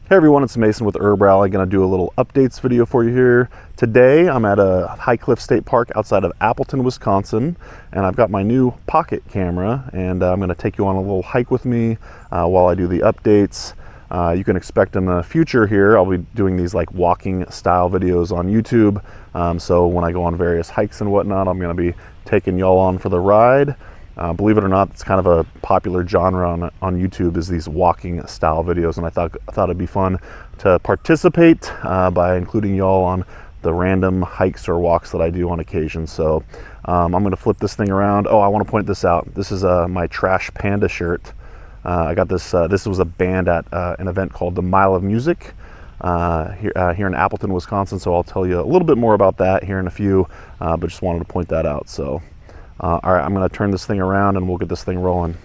Hey everyone, it's Mason with HerbRally. Going to do a little updates video for you here. Today I'm at a High Cliff State Park outside of Appleton, Wisconsin, and I've got my new Pocket camera, and I'm going to take you on a little hike with me while I do the updates. You can expect in the future here, I'll be doing these like walking style videos on YouTube. So when I go on various hikes and whatnot, I'm going to be taking y'all on for the ride. Believe it or not, it's kind of a popular genre on YouTube, is these walking style videos, and I thought it'd be fun to participate by including y'all on the random hikes or walks that I do on occasion. So I'm going to flip this thing around. Oh, I want to point this out. This is my Trash Panda shirt. I got this. This was a band at an event called the Mile of Music here in Appleton, Wisconsin. So I'll tell you a little bit more about that here in a few, but just wanted to point that out. So. All right, I'm going to turn this thing around and we'll get this thing rolling.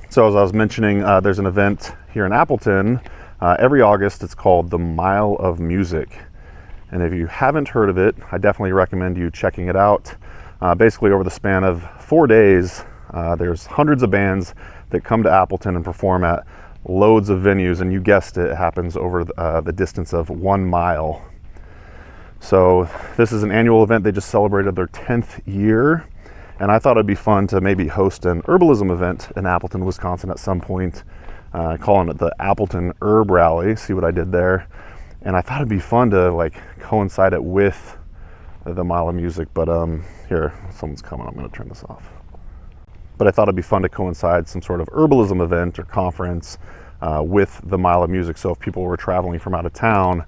So as I was mentioning, there's an event here in Appleton every August. It's called the Mile of Music. And if you haven't heard of it, I definitely recommend you checking it out. Basically, over the span of 4 days, there's hundreds of bands that come to Appleton and perform at loads of venues, and you guessed it, it happens over the distance of 1 mile. So this is an annual event. They just celebrated their 10th year, and I thought it'd be fun to maybe host an herbalism event in Appleton, Wisconsin at some point, calling it the Appleton Herb Rally. See what I did there? And I thought it'd be fun to like coincide it with the Mile of Music, but here, someone's coming. I'm going to turn this off. But I thought it'd be fun to coincide some sort of herbalism event or conference with the Mile of Music. So if people were traveling from out of town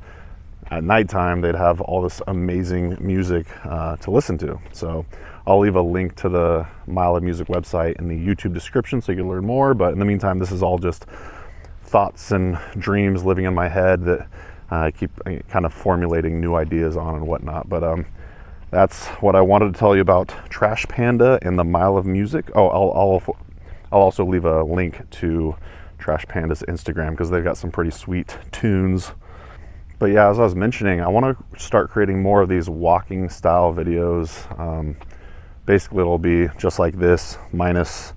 at nighttime, they'd have all this amazing music to listen to. So I'll leave a link to the Mile of Music website in the YouTube description so you can learn more. But in the meantime, this is all just thoughts and dreams living in my head that I keep kind of formulating new ideas on and whatnot. But that's what I wanted to tell you about Trash Panda and the Mile of Music. Oh, I'll also leave a link to Trash Panda's Instagram because they've got some pretty sweet tunes. But yeah, as I was mentioning, I want to start creating more of these walking style videos. Basically, it'll be just like this, minus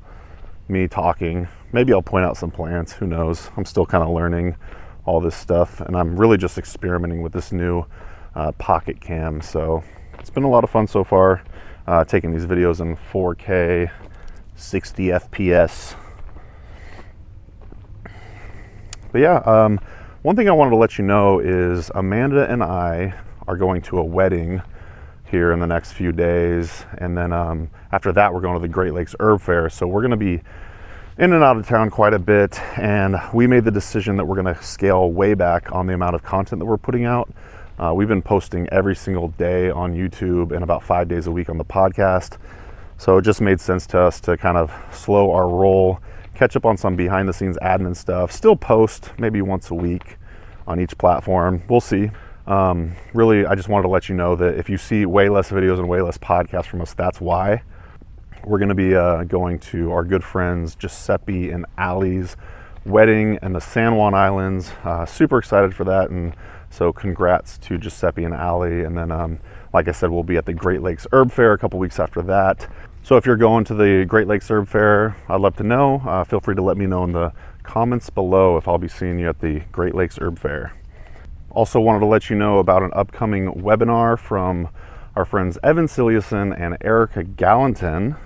me talking. Maybe I'll point out some plants, who knows? I'm still kind of learning all this stuff, and I'm really just experimenting with this new Pocket cam. So it's been a lot of fun so far, taking these videos in 4K, 60 FPS. But yeah, one thing I wanted to let you know is Amanda and I are going to a wedding here in the next few days. And then after that, we're going to the Great Lakes Herb Fair. So we're going to be in and out of town quite a bit. And we made the decision that we're going to scale way back on the amount of content that we're putting out. We've been posting every single day on YouTube and about 5 days a week on the podcast. So it just made sense to us to kind of slow our roll, catch up on some behind the scenes admin stuff, still post maybe once a week on each platform. We'll see. Really, I just wanted to let you know that if you see way less videos and way less podcasts from us, that's why. We're going to be going to our good friends Giuseppe and Allie's wedding in the San Juan Islands. Super excited for that, and so congrats to Giuseppe and Allie. And then, like I said, we'll be at the Great Lakes Herb Fair a couple weeks after that. So if you're going to the Great Lakes Herb Fair, I'd love to know. Feel free to let me know in the comments below if I'll be seeing you at the Great Lakes Herb Fair. Also wanted to let you know about an upcoming webinar from our friends Evan Cilliuson and Erica Gallatin.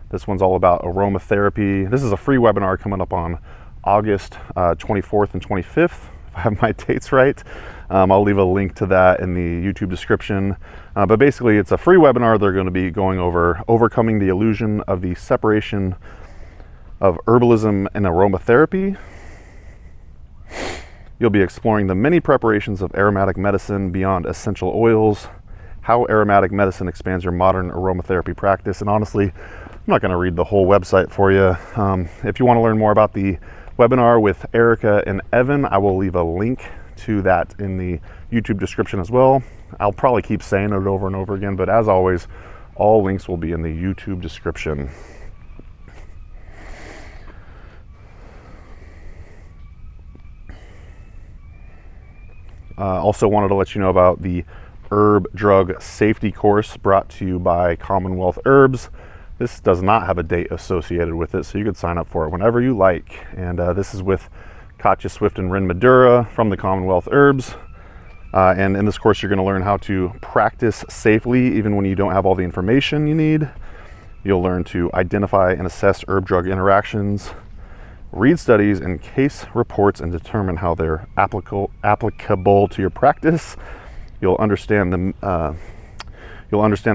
This one's all about aromatherapy. This is a free webinar coming up on August 24th and 25th. If I have my dates right. I'll leave a link to that in the YouTube description. But basically, it's a free webinar. They're going to be going over overcoming the illusion of the separation of herbalism and aromatherapy. You'll be exploring the many preparations of aromatic medicine beyond essential oils, how aromatic medicine expands your modern aromatherapy practice. And honestly, I'm not going to read the whole website for you. If you want to learn more about the webinar with Erica and Evan, I will leave a link to that in the YouTube description as well. I'll probably keep saying it over and over again, but as always, all links will be in the YouTube description. Also wanted to let you know about the herb drug safety course brought to you by Commonwealth Herbs. This does not have a date associated with it, so you could sign up for it whenever you like. And this is with Katja Swift and Rin Madura from the Commonwealth Herbs. And in this course, you're going to learn how to practice safely even when you don't have all the information you need. You'll learn to identify and assess herb-drug interactions, read studies and case reports and determine how they're applicable to your practice. You'll understand the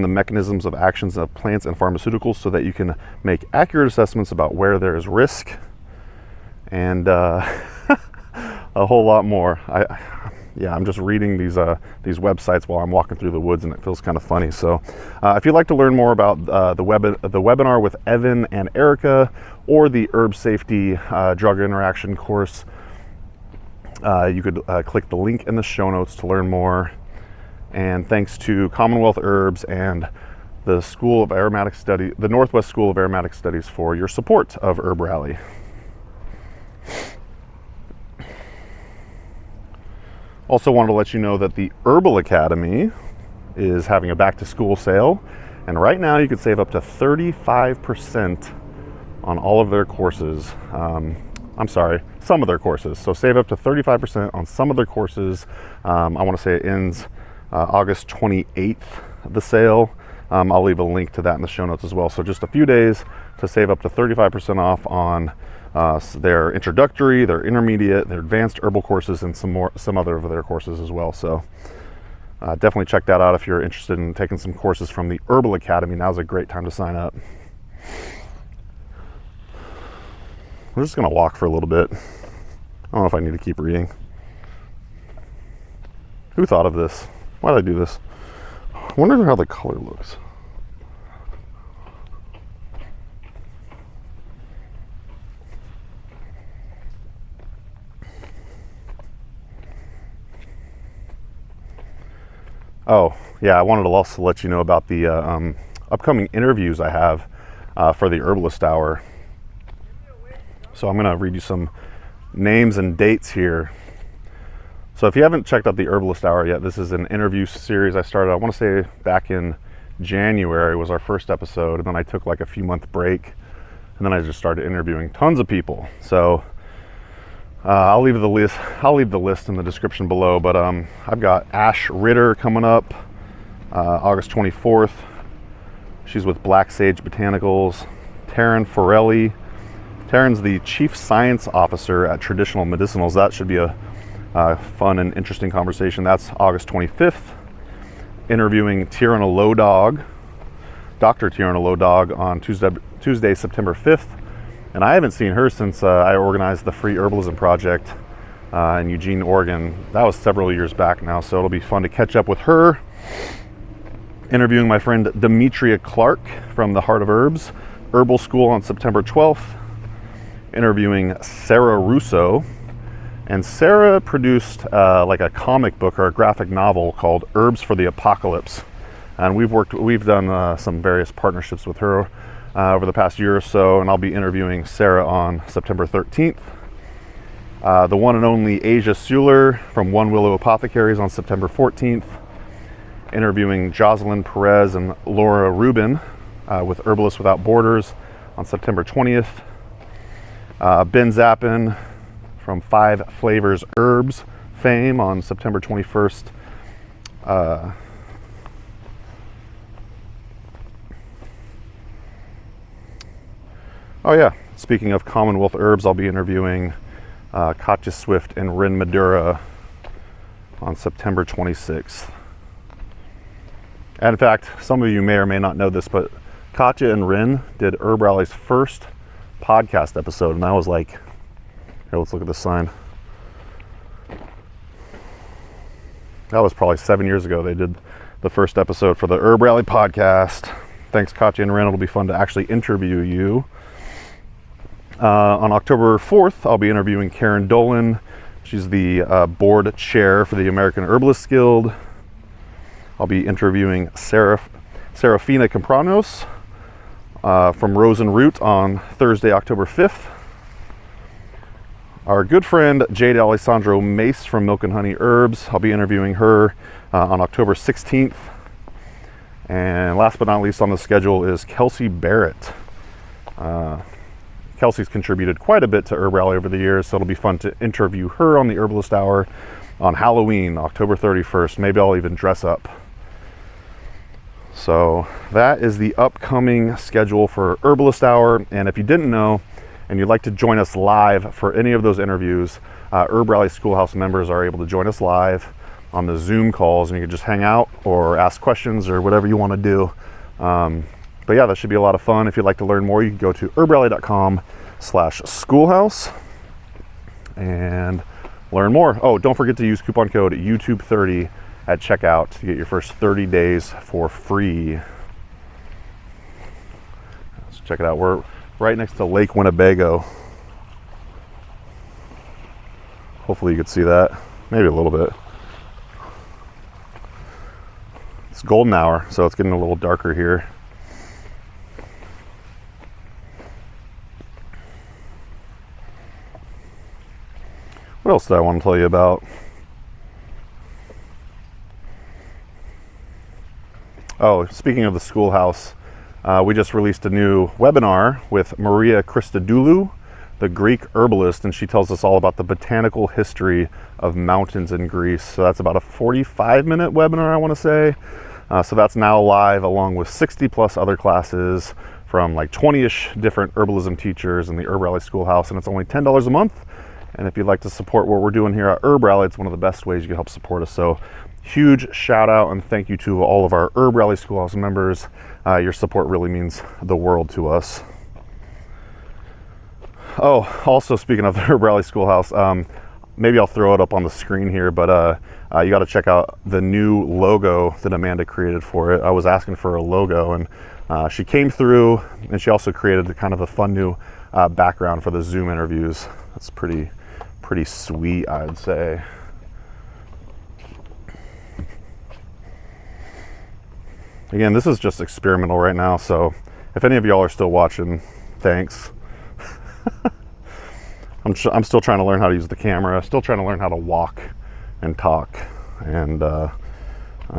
mechanisms of actions of plants and pharmaceuticals so that you can make accurate assessments about where there is risk, and a whole lot more. I'm just reading these websites while I'm walking through the woods, and it feels kind of funny. So if you'd like to learn more about the webinar with Evan and Erica, or the herb safety drug interaction course, you could click the link in the show notes to learn more. And thanks to Commonwealth Herbs and the School of Aromatic Study, the Northwest School of Aromatic Studies, for your support of HerbRally. Also wanted to let you know that the Herbal Academy is having a back to school sale, and right now you could save up to 35% on all of their courses. I'm sorry, some of their courses. So save up to 35% on some of their courses. I want to say it ends August 28th, the sale. I'll leave a link to that in the show notes as well. So just a few days to save up to 35% off on their introductory, their intermediate, their advanced herbal courses, and some other of their courses as well. So definitely check that out if you're interested in taking some courses from the Herbal Academy. Now's a great time to sign up. We're just gonna walk for a little bit. I don't know if I need to keep reading. Who thought of this? Why did I do this? I wonder how the color looks. Oh, yeah, I wanted to also let you know about the upcoming interviews I have for the Herbalist Hour. So I'm going to read you some names and dates here. So if you haven't checked out the Herbalist Hour yet, this is an interview series I started, I want to say back in January was our first episode, and then I took like a few month break, and then I just started interviewing tons of people. So I'll leave the list in the description below, but I've got Ash Ritter coming up August 24th. She's with Black Sage Botanicals. Taryn Forelli. Taryn's the Chief Science Officer at Traditional Medicinals. That should be a fun and interesting conversation. That's August 25th. Interviewing Tirana Low Dog, Dr. Tirana Low Dog, on Tuesday, September 5th. And I haven't seen her since I organized the Free Herbalism Project in Eugene, Oregon. That was several years back now, so it'll be fun to catch up with her. Interviewing my friend Demetria Clark from the Heart of Herbs Herbal School on September 12th. Interviewing Sarah Russo. And Sarah produced like a comic book or a graphic novel called Herbs for the Apocalypse. And we've done some various partnerships with her over the past year or so, and I'll be interviewing Sarah on September 13th. The one and only Asia Suler from One Willow Apothecaries on September 14th. Interviewing Jocelyn Perez and Laura Rubin with Herbalists Without Borders on September 20th. Ben Zappin from Five Flavors Herbs fame on September 21st. Oh yeah, speaking of Commonwealth Herbs, I'll be interviewing Katja Swift and Rin Madura on September 26th. And in fact, some of you may or may not know this, but Katja and Rin did HerbRally's first podcast episode, and that was like, here, let's look at the sign. That was probably 7 years ago. They did the first episode for the HerbRally podcast. Thanks, Katja and Rin. It'll be fun to actually interview you. On October 4th, I'll be interviewing Karen Dolan. She's the board chair for the American Herbalist Guild. I'll be interviewing Serafina Compranos from Rose and Root on Thursday, October 5th. our good friend Jade Alessandro Mace from Milk and Honey Herbs. I'll be interviewing her on October 16th. And last but not least on the schedule is Kelsey Barrett. Kelsey's contributed quite a bit to HerbRally over the years, so it'll be fun to interview her on the Herbalist Hour on Halloween, October 31st. Maybe I'll even dress up. So that is the upcoming schedule for Herbalist Hour. And if you didn't know, and you'd like to join us live for any of those interviews, HerbRally Schoolhouse members are able to join us live on the Zoom calls, and you can just hang out or ask questions or whatever you want to do. But yeah, that should be a lot of fun. If you'd like to learn more, you can go to herbrally.com/schoolhouse and learn more. Oh, don't forget to use coupon code YouTube30 at checkout to get your first 30 days for free. Let's check it out. We're right next to Lake Winnebago. Hopefully you could see that. Maybe a little bit. It's golden hour, so it's getting a little darker here. What else did I want to tell you about? Oh, speaking of the schoolhouse, we just released a new webinar with Maria Christodoulou, the Greek herbalist, and she tells us all about the botanical history of mountains in Greece. So that's about a 45-minute webinar, I want to say. So that's now live along with 60 plus other classes from like 20-ish different herbalism teachers in the HerbRally Schoolhouse, and it's only $10 a month. And if you'd like to support what we're doing here at HerbRally, it's one of the best ways you can help support us. So huge shout out and thank you to all of our HerbRally Schoolhouse members. Your support really means the world to us. Oh, also speaking of the HerbRally Schoolhouse, maybe I'll throw it up on the screen here, but you got to check out the new logo that Amanda created for it. I was asking for a logo, and she came through, and she also created kind of a fun new background for the Zoom interviews. That's pretty sweet, I would say. Again, this is just experimental right now, so if any of y'all are still watching, thanks. I'm still trying to learn how to use the camera, still trying to learn how to walk and talk and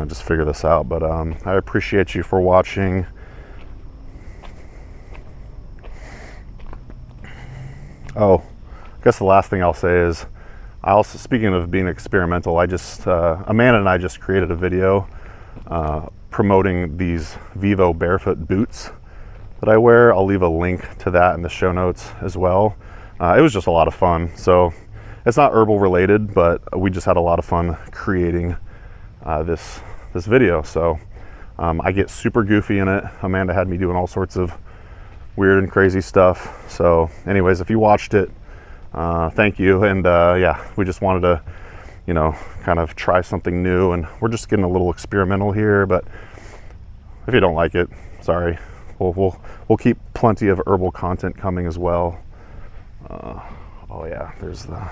just figure this out. But I appreciate you for watching. Oh, I guess the last thing I'll say is, speaking of being experimental, Amanda and I just created a video promoting these Vivo barefoot boots that I wear. I'll leave a link to that in the show notes as well. It was just a lot of fun. So it's not herbal related, but we just had a lot of fun creating this video. So I get super goofy in it. Amanda had me doing all sorts of weird and crazy stuff. So anyways, if you watched it, thank you. And yeah, we just wanted to, kind of try something new, and we're just getting a little experimental here. But if you don't like it, sorry. We'll keep plenty of herbal content coming as well. Oh yeah, there's the...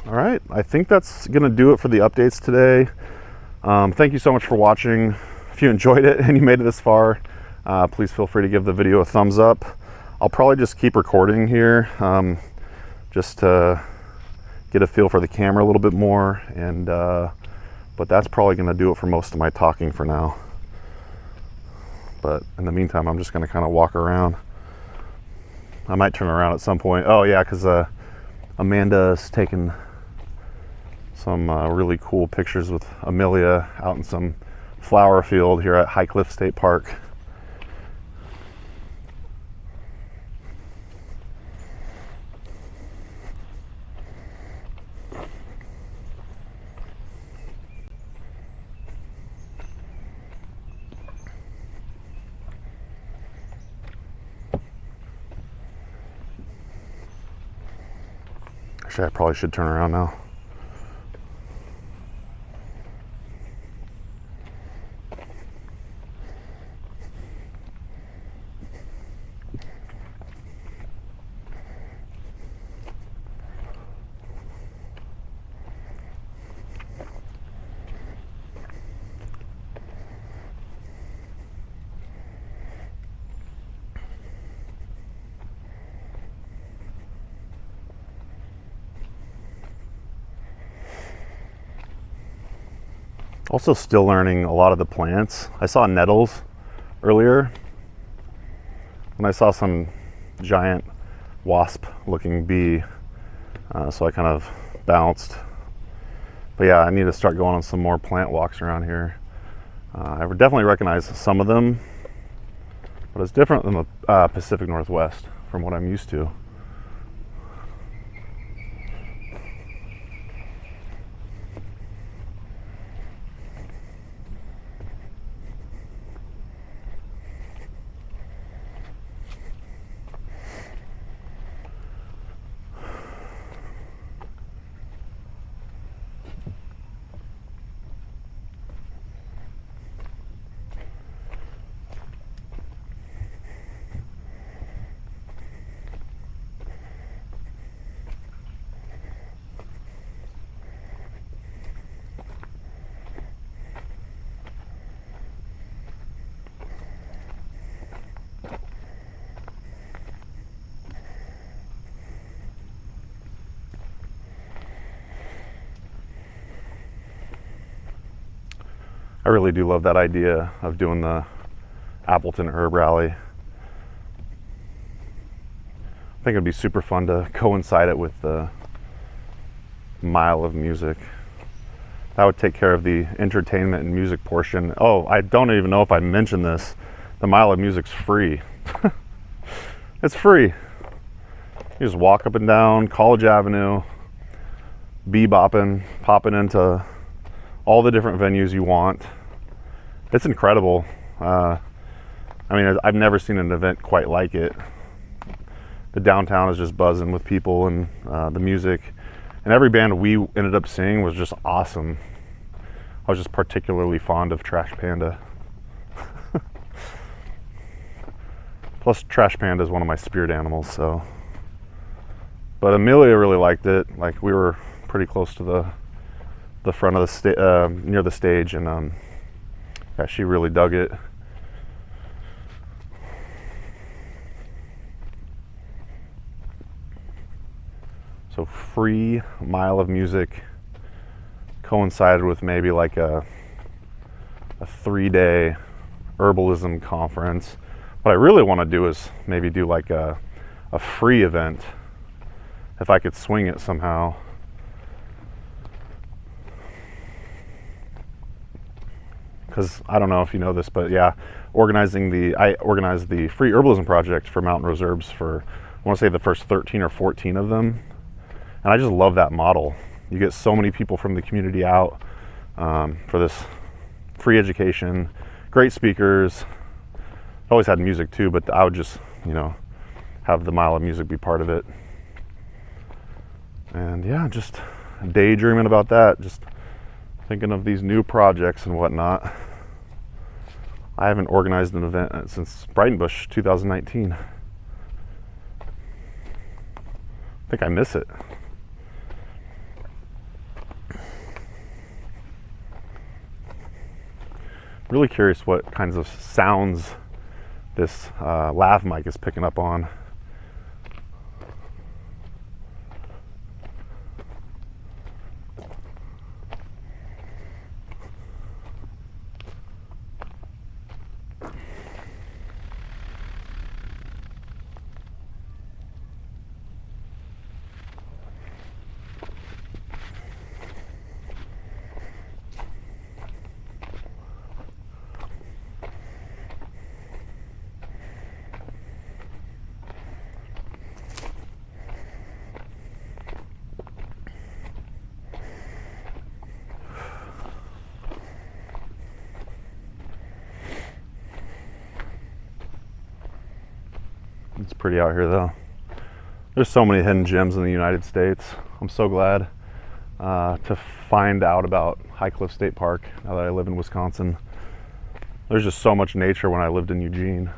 All right, I think that's gonna do it for the updates today. Thank you so much for watching. If you enjoyed it and you made it this far, please feel free to give the video a thumbs up. I'll probably just keep recording here, just to get a feel for the camera a little bit more, and but that's probably gonna do it for most of my talking for now. But in the meantime, I'm just gonna kind of walk around. I might turn around at some point. Oh yeah, because Amanda's taking some really cool pictures with Amelia out in some flower field here at High Cliff State Park. Actually, I probably should turn around now. Also still learning a lot of the plants. I saw nettles earlier, and I saw some giant wasp looking bee, so I kind of bounced. But yeah, I need to start going on some more plant walks around here. I would definitely recognize some of them, but it's different than the Pacific Northwest from what I'm used to. I really do love that idea of doing the Appleton Herb Rally. I think it'd be super fun to coincide it with the Mile of Music. That would take care of the entertainment and music portion. Oh, I don't even know if I mentioned this. The Mile of Music's free. It's free. You just walk up and down College Avenue, bebopping, popping into all the different venues you want. It's incredible. I mean, I've never seen an event quite like it. The downtown is just buzzing with people, and the music, and every band we ended up seeing was just awesome. I was just particularly fond of Trash Panda. Plus, Trash Panda is one of my spirit animals, so. But Amelia really liked it. Like, we were pretty close to the front of the near the stage, and yeah, she really dug it. So free Mile of Music coincided with maybe like a 3-day herbalism conference. What I really want to do is maybe do like a free event, if I could swing it somehow. Because I don't know if you know this, but yeah, I organized the free herbalism project for Mountain Reserves for, I want to say, the first 13 or 14 of them. And I just love that model. You get so many people from the community out for this free education, great speakers. Always had music too, but I would just, have the Mile of Music be part of it. And yeah, just daydreaming about that, just thinking of these new projects and whatnot. I haven't organized an event since Brightonbush 2019. I think I miss it. Really curious what kinds of sounds this lav mic is picking up on. It's pretty out here though. There's so many hidden gems in the United States. I'm so glad to find out about High Cliff State Park now that I live in Wisconsin. There's just so much nature when I lived in Eugene.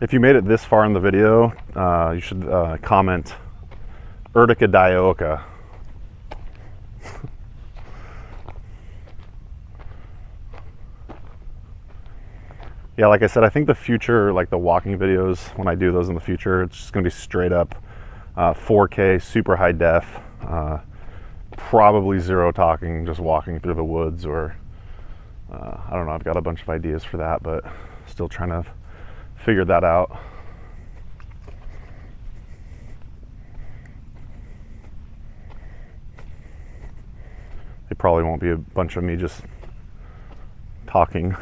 If you made it this far in the video, you should comment Urtica dioica. Yeah, like I said, I think the future, like the walking videos, when I do those in the future, it's just going to be straight up 4K, super high def, probably zero talking, just walking through the woods, or I don't know, I've got a bunch of ideas for that, but still trying to figure that out. It probably won't be a bunch of me just talking.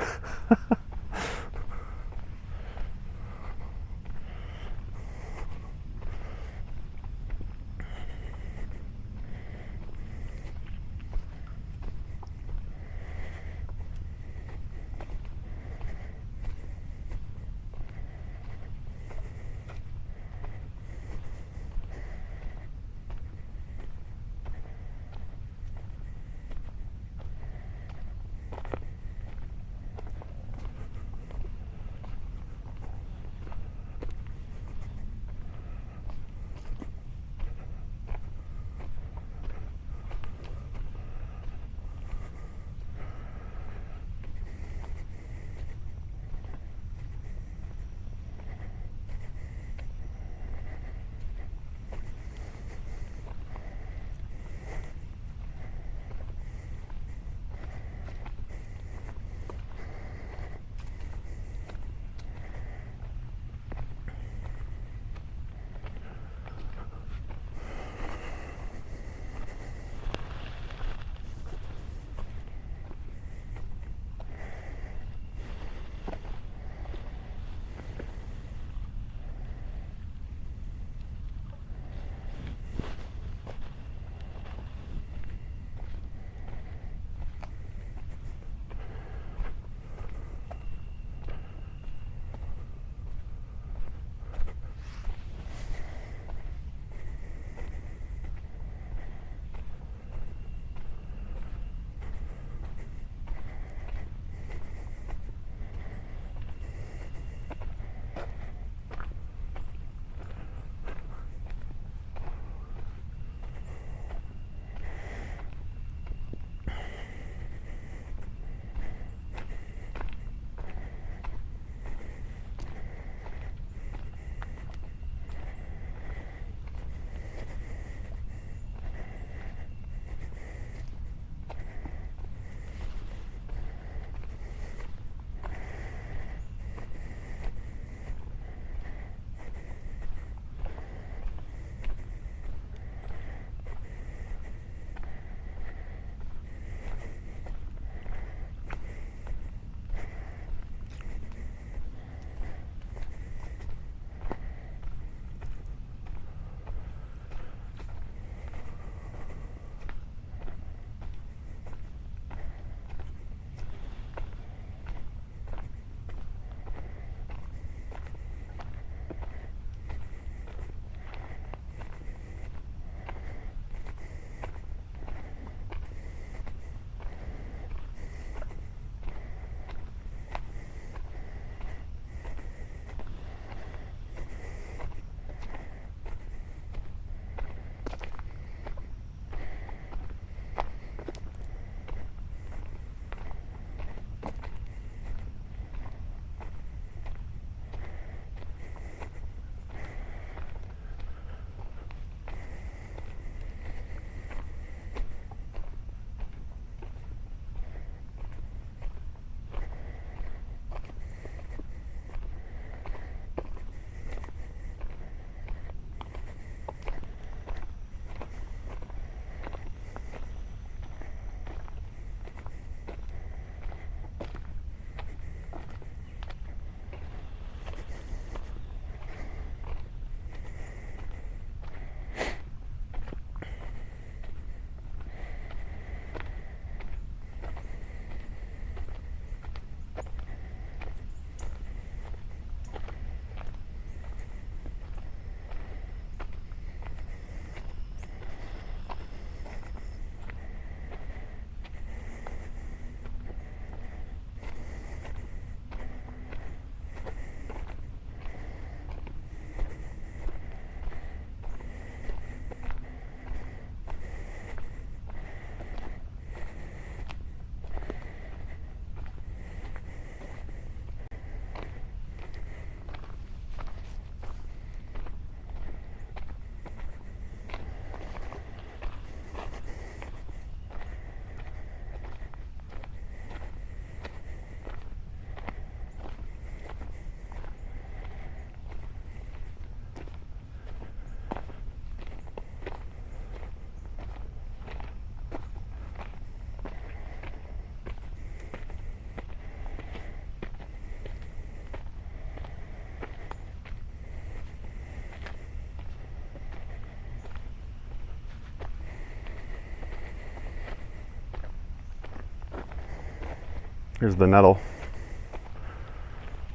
Here's the nettle.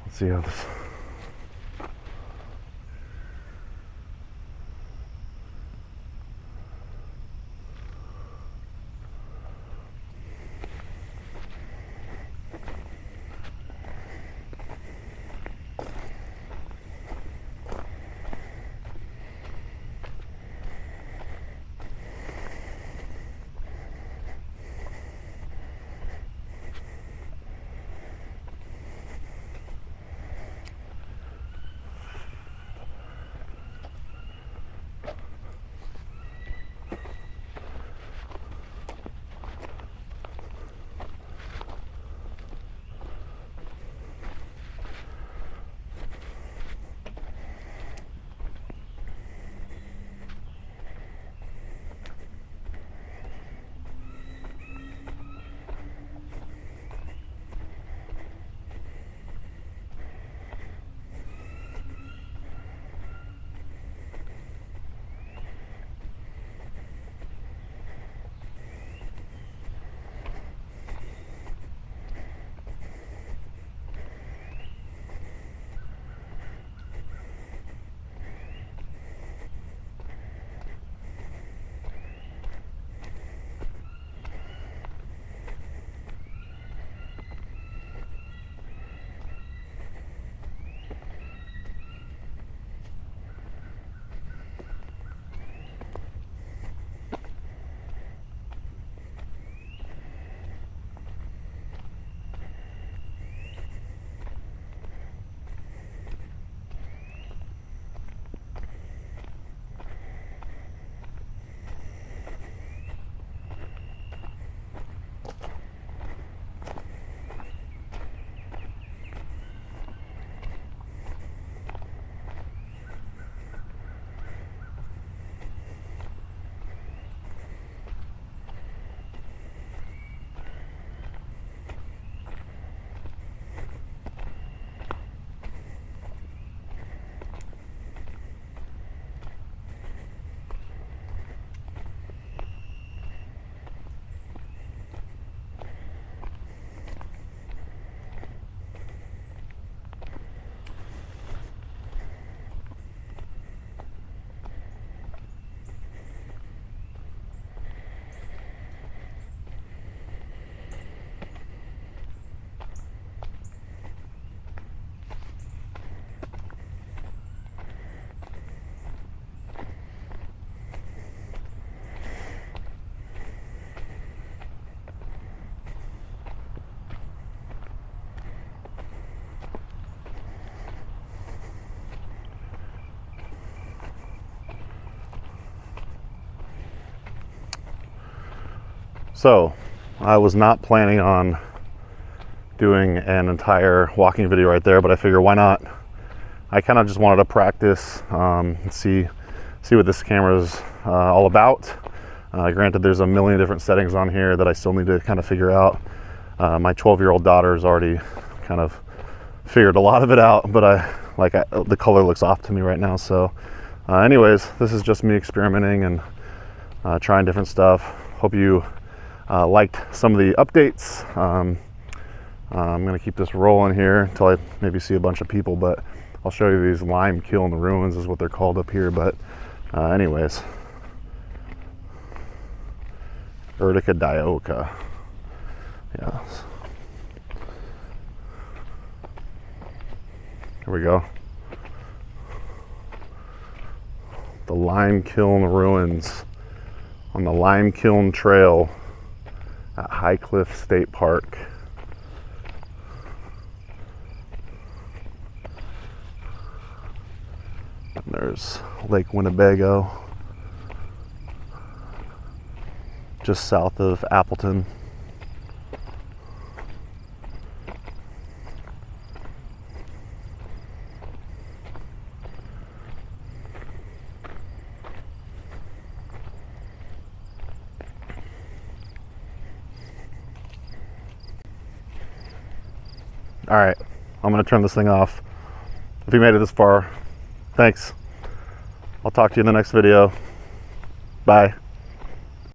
Let's see how this. So I was not planning on doing an entire walking video right there, but I figure why not? I kind of just wanted to practice and see what this camera is all about. Granted, there's a million different settings on here that I still need to kind of figure out. My 12-year-old daughter has already kind of figured a lot of it out, but the color looks off to me right now. So anyways, this is just me experimenting and trying different stuff. Hope you liked some of the updates. I'm gonna keep this rolling here until I maybe see a bunch of people, but I'll show you these lime kiln ruins is what they're called up here. But anyways, Urtica dioica. Yeah. Here we go. The lime kiln ruins on the Lime Kiln Trail at High Cliff State Park. And there's Lake Winnebago, just south of Appleton. All right, I'm gonna turn this thing off. If you made it this far, thanks. I'll talk to you in the next video. Bye.